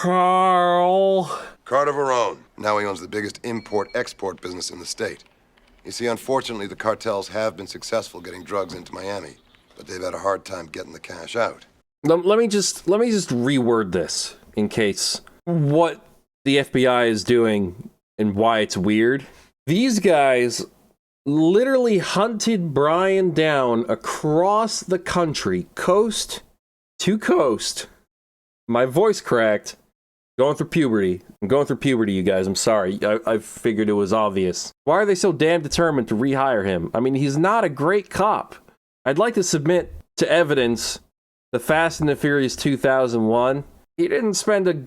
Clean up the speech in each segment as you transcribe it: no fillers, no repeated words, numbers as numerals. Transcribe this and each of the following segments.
Carl. Carter Verone. Now he owns the biggest import-export business in the state. You see, unfortunately, the cartels have been successful getting drugs into Miami, but they've had a hard time getting the cash out. Let me just reword this in case what the FBI is doing and why it's weird. These guys literally hunted Brian down across the country, coast to coast. My voice cracked. Going through puberty. I'm going through puberty, you guys. I'm sorry. I figured it was obvious. Why are they so damn determined to rehire him? I mean, he's not a great cop. I'd like to submit to evidence the Fast and the Furious 2001. He didn't spend a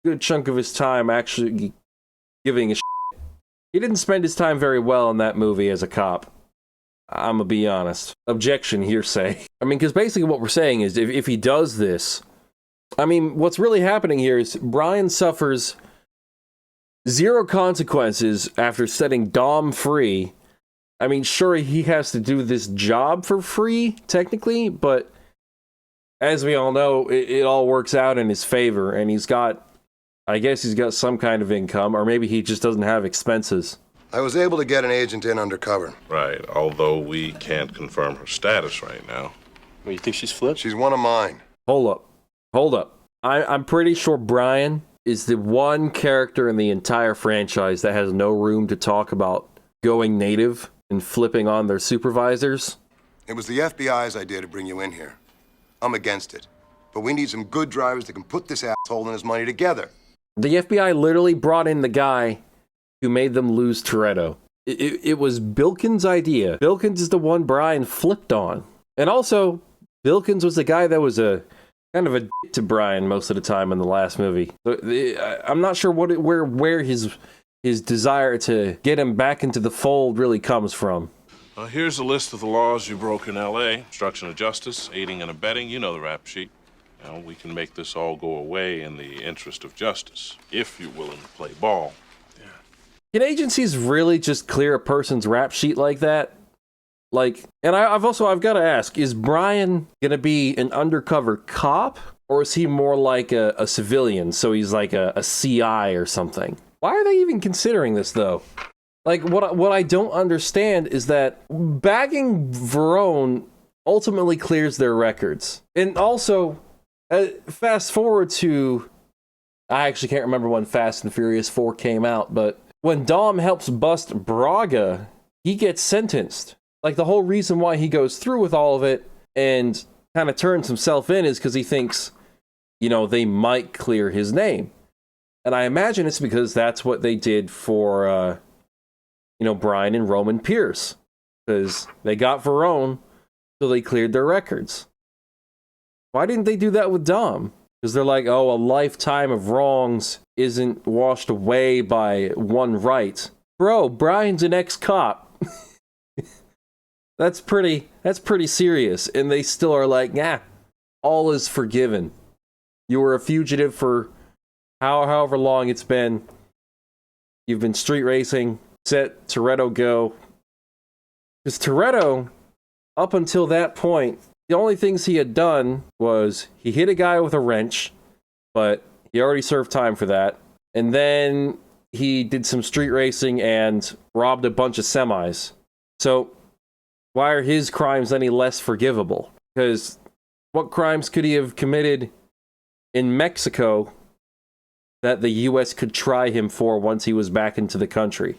good chunk of his time actually giving a shit. He didn't spend his time very well in that movie as a cop. I'm gonna be honest. Objection, hearsay. I mean, because basically what we're saying is if he does this, I mean, what's really happening here is Brian suffers 0 consequences after setting Dom free. I mean, sure, he has to do this job for free, technically, but as we all know, it all works out in his favor, and he's got, I guess he's got some kind of income, or maybe he just doesn't have expenses. I was able to get an agent in undercover. Right, although we can't confirm her status right now. Well, you think she's flipped? She's one of mine. Hold up. I'm pretty sure Brian is the one character in the entire franchise that has no room to talk about going native and flipping on their supervisors. It was the FBI's idea to bring you in here. I'm against it. But we need some good drivers that can put this asshole and his money together. The FBI literally brought in the guy who made them lose Toretto. It was Bilkins' idea. Bilkins is the one Brian flipped on. And also, Bilkins was the guy that was a kind of a dick to Brian most of the time in the last movie. I'm not sure where his desire to get him back into the fold really comes from. Here's a list of the laws you broke in L.A. Obstruction of justice, aiding and abetting, you know the rap sheet. Now, we can make this all go away in the interest of justice, if you're willing to play ball. Yeah. Can agencies really just clear a person's rap sheet like that? Like, and I've got to ask, is Brian gonna be an undercover cop, or is he more like a civilian, so he's like a CI or something? Why are they even considering this, though? Like, what I don't understand is that bagging Verone ultimately clears their records. And also, fast forward to, I actually can't remember when Fast and Furious 4 came out, but when Dom helps bust Braga, he gets sentenced. Like, the whole reason why he goes through with all of it and kind of turns himself in is because he thinks, you know, they might clear his name. And I imagine it's because that's what they did for, you know, Brian and Roman Pierce. Because they got Verone, so they cleared their records. Why didn't they do that with Dom? Because they're like, oh, a lifetime of wrongs isn't washed away by one right. Bro, Brian's an ex-cop. That's pretty serious. And they still are like, nah, all is forgiven. You were a fugitive for however long it's been. You've been street racing. Let Toretto go. Because Toretto, up until that point, the only things he had done was he hit a guy with a wrench, but he already served time for that. And then he did some street racing and robbed a bunch of semis. So why are his crimes any less forgivable? Because what crimes could he have committed in Mexico that the U.S. could try him for once he was back into the country?